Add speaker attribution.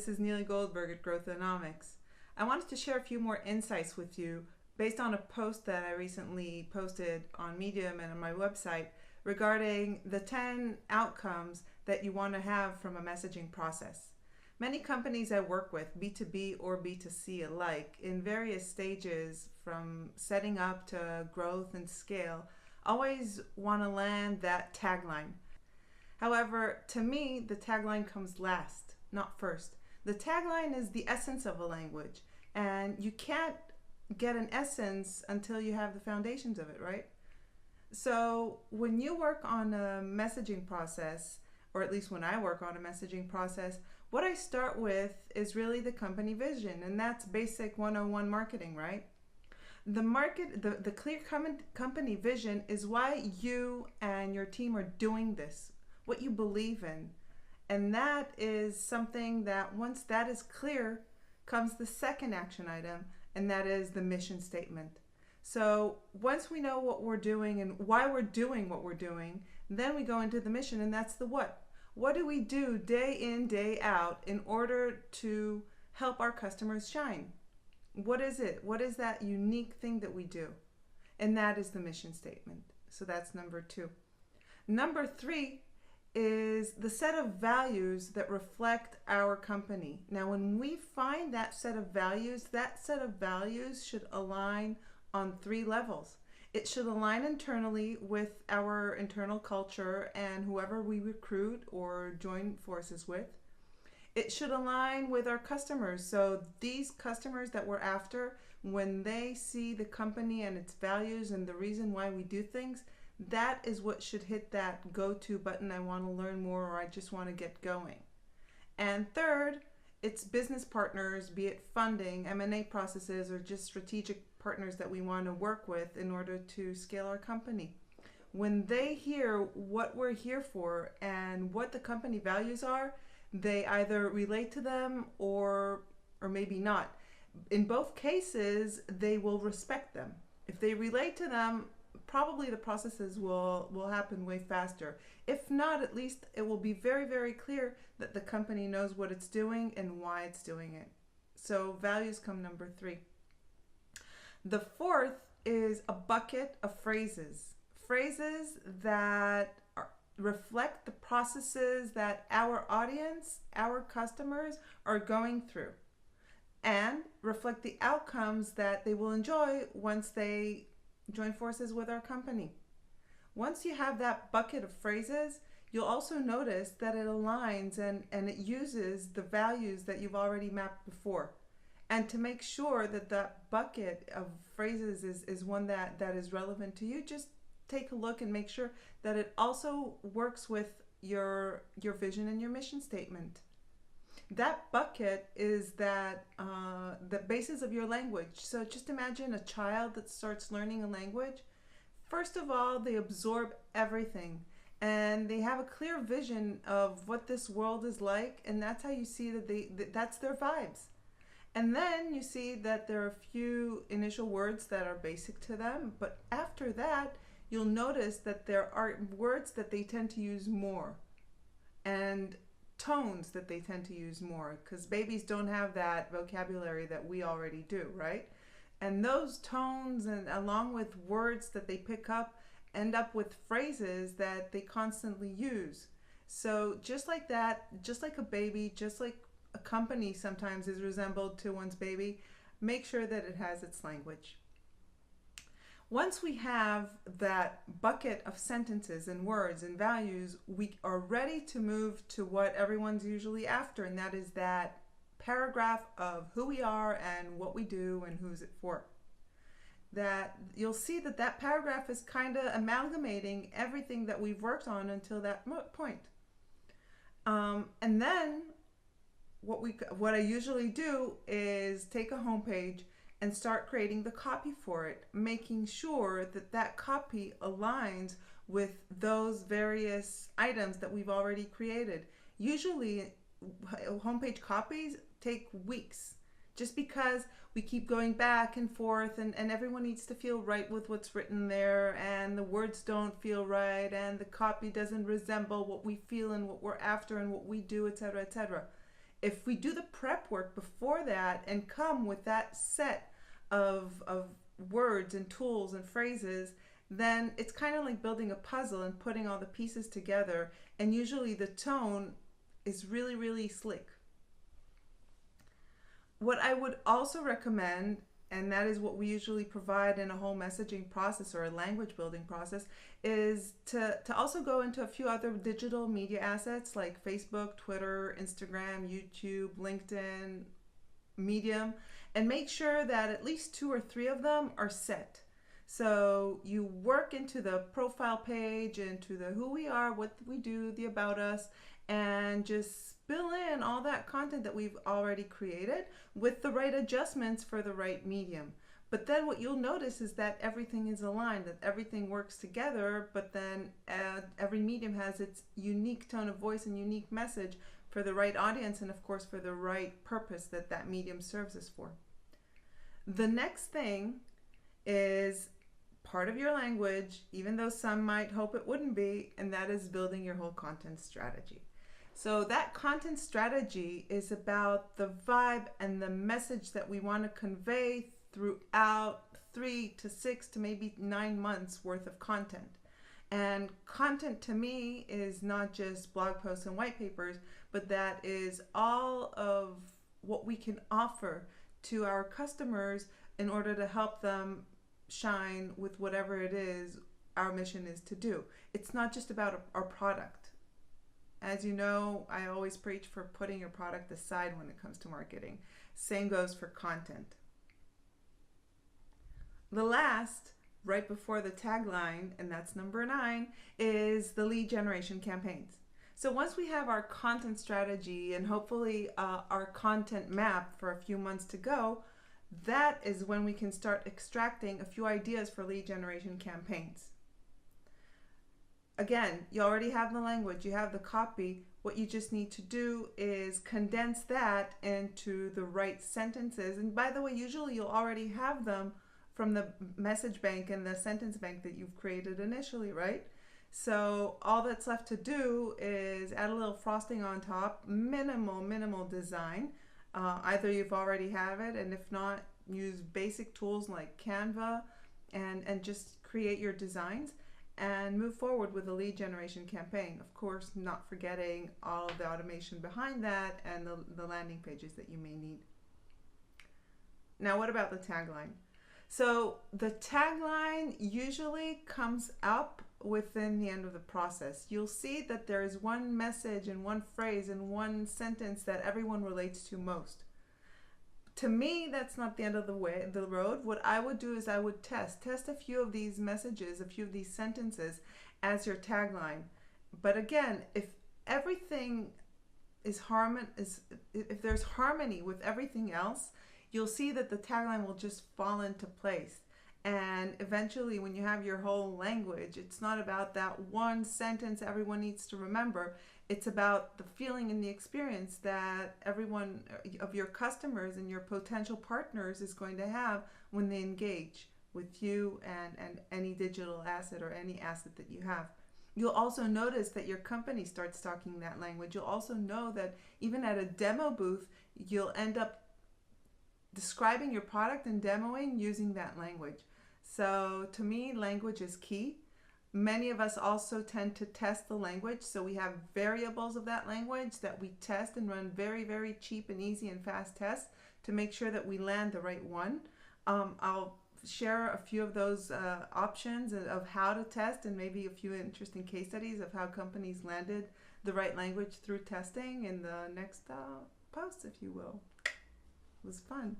Speaker 1: this is Neely Goldberg at Growthonomics. I wanted to share a few more insights with you based on a post that I recently posted on Medium and on my website regarding the 10 outcomes that you want to have from a messaging process. Many companies I work with, B2B or B2C alike, in various stages from setting up to growth and scale, always want to land that tagline. However, to me, the tagline comes last, not first. The tagline is the essence of a language, and you can't get an essence until you have the foundations of it, right? So when you work on a messaging process, or at least when I work on a messaging process, what I start with is really the company vision, and that's basic 101 marketing, right? The clear company vision is why you and your team are doing this, what you believe in. And that is something that once that is clear, comes the second action item, and that is the mission statement. So once we know what we're doing and why we're doing what we're doing, then we go into the mission, and that's the what. What do we do day in, day out in order to help our customers shine? What is it? What is that unique thing that we do? And that is the mission statement. So that's number 2. Number 3 is the set of values that reflect our company. Now, when we find that set of values should align on 3 levels. It should align internally with our internal culture and whoever we recruit or join forces with. It should align with our customers. So these customers that we're after, when they see the company and its values and the reason why we do things, that is what should hit that go-to button. I want to learn more, or I just want to get going. And third, it's business partners, be it funding, M&A processes, or just strategic partners that we want to work with in order to scale our company. When they hear what we're here for and what the company values are, they either relate to them or maybe not. In both cases, they will respect them. If they relate to them, probably the processes will happen way faster. If not, at least it will be very, very clear that the company knows what it's doing and why it's doing it. So values come number 3. The 4th is a bucket of phrases. Phrases that reflect the processes that our audience, our customers are going through, and reflect the outcomes that they will enjoy once they join forces with our company. Once you have that bucket of phrases, you'll also notice that it aligns and it uses the values that you've already mapped before. And to make sure that that bucket of phrases is one that is relevant to you, just take a look and make sure that it also works with your vision and your mission statement. That bucket is the basis of your language. So just imagine a child that starts learning a language. First of all, they absorb everything and they have a clear vision of what this world is like, and that's how you see that that's their vibes. And then you see that there are a few initial words that are basic to them, but after that, you'll notice that there are words that they tend to use more, and tones that they tend to use more, because babies don't have that vocabulary that we already do, right? And those tones, and along with words that they pick up, end up with phrases that they constantly use. So just like that, just like a baby, just like a company sometimes is resembled to one's baby, make sure that it has its language. Once we have that bucket of sentences and words and values, we are ready to move to what everyone's usually after, and that is that paragraph of who we are and what we do and who's it for. That you'll see that paragraph is kind of amalgamating everything that we've worked on until that point. And then what I usually do is take a homepage and start creating the copy for it, making sure that copy aligns with those various items that we've already created. Usually, homepage copies take weeks, just because we keep going back and forth, and everyone needs to feel right with what's written there, and the words don't feel right, and the copy doesn't resemble what we feel and what we're after and what we do, etc., etc. if we do the prep work before that and come with that set of words and tools and phrases, then it's kind of like building a puzzle and putting all the pieces together. And usually the tone is really, really slick. What I would also recommend, and that is what we usually provide in a whole messaging process or a language building process, is to also go into a few other digital media assets like Facebook, Twitter, Instagram, YouTube, LinkedIn, Medium, and make sure that at least 2 or 3 of them are set. So you work into the profile page, into the who we are, what we do, the about us, and just spill in all that content that we've already created with the right adjustments for the right medium. But then what you'll notice is that everything is aligned, that everything works together, but then every medium has its unique tone of voice and unique message for the right audience, and of course for the right purpose that that medium serves us for. The next thing is part of your language, even though some might hope it wouldn't be, and that is building your whole content strategy. So that content strategy is about the vibe and the message that we want to convey throughout 3 to 6 to maybe 9 months worth of content. And content to me is not just blog posts and white papers, but that is all of what we can offer to our customers in order to help them shine with whatever it is our mission is to do. It's not just about our product. As you know, I always preach for putting your product aside when it comes to marketing. Same goes for content. The last, right before the tagline, and that's number 9, is the lead generation campaigns. So once we have our content strategy and hopefully our content map for a few months to go, that is when we can start extracting a few ideas for lead generation campaigns. Again, you already have the language, you have the copy. What you just need to do is condense that into the right sentences. And by the way, usually you'll already have them from the message bank and the sentence bank that you've created initially, right? So all that's left to do is add a little frosting on top, minimal design. Either you've already have it, and if not, use basic tools like Canva and just create your designs and move forward with a lead generation campaign. Of course, not forgetting all of the automation behind that and the landing pages that you may need. Now, what about the tagline? So the tagline usually comes up within the end of the process. You'll see that there is one message and one phrase and one sentence that everyone relates to most. To me, that's not the end of the road. What I would do is I would test a few of these messages, a few of these sentences as your tagline. But again, if everything is if there's harmony with everything else, you'll see that the tagline will just fall into place. And eventually, when you have your whole language, it's not about that one sentence everyone needs to remember. It's about the feeling and the experience that everyone of your customers and your potential partners is going to have when they engage with you and any digital asset or any asset that you have. You'll also notice that your company starts talking that language. You'll also know that even at a demo booth, you'll end up describing your product and demoing using that language. So to me, language is key. Many of us also tend to test the language, so we have variables of that language that we test and run very cheap and easy and fast tests to make sure that we land the right one. I'll share a few of those options of how to test and maybe a few interesting case studies of how companies landed the right language through testing in the next post, if you will. It was fun.